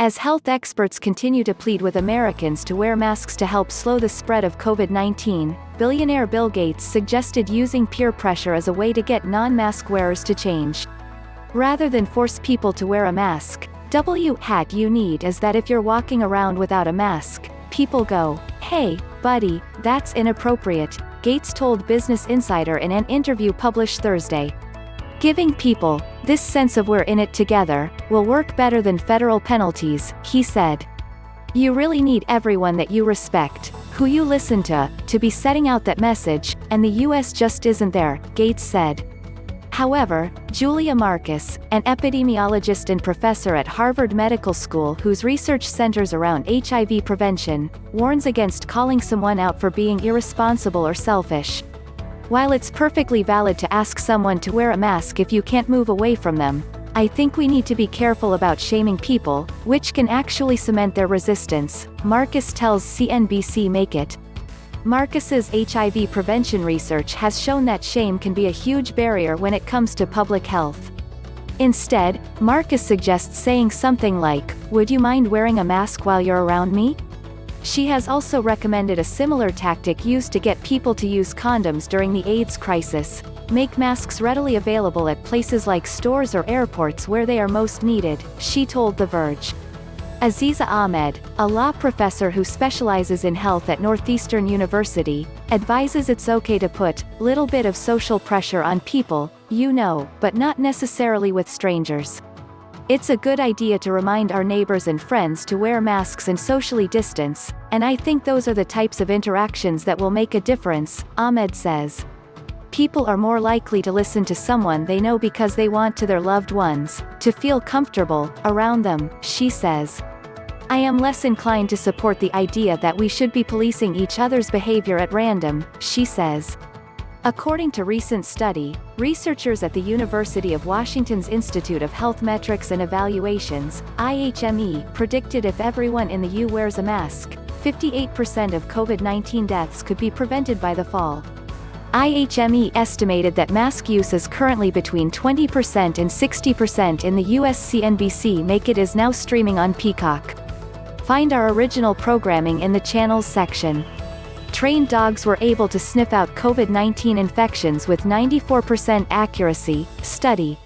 As health experts continue to plead with Americans to wear masks to help slow the spread of COVID-19, billionaire Bill Gates suggested using peer pressure as a way to get non-mask wearers to change. Rather than force people to wear a mask, what you need is that if you're walking around without a mask, people go, "Hey, buddy, that's inappropriate," Gates told Business Insider in an interview published Thursday. Giving people this sense of we're in it together will work better than federal penalties, he said. You really need everyone that you respect, who you listen to be setting out that message, and the US just isn't there, Gates said. However, Julia Marcus, an epidemiologist and professor at Harvard Medical School whose research centers around HIV prevention, warns against calling someone out for being irresponsible or selfish. While it's perfectly valid to ask someone to wear a mask if you can't move away from them, I think we need to be careful about shaming people, which can actually cement their resistance, Marcus tells CNBC Make It. Marcus's HIV prevention research has shown that shame can be a huge barrier when it comes to public health. Instead, Marcus suggests saying something like, "Would you mind wearing a mask while you're around me?" She has also recommended a similar tactic used to get people to use condoms during the AIDS crisis: make masks readily available at places like stores or airports where they are most needed, she told The Verge. Aziza Ahmed, a law professor who specializes in health at Northeastern University, advises it's okay to put little bit of social pressure on people, but not necessarily with strangers. It's a good idea to remind our neighbors and friends to wear masks and socially distance, and I think those are the types of interactions that will make a difference, Ahmed says. People are more likely to listen to someone they know because they want to their loved ones to feel comfortable around them, she says. I am less inclined to support the idea that we should be policing each other's behavior at random, she says. According to recent study, researchers at the University of Washington's Institute of Health Metrics and Evaluations, IHME, predicted if everyone in the U.S. wears a mask, 58% of COVID-19 deaths could be prevented by the fall. IHME estimated that mask use is currently between 20% and 60% in the U.S. CNBC Make It is now streaming on Peacock. Find our original programming in the channels section. Trained dogs were able to sniff out COVID-19 infections with 94% accuracy, study.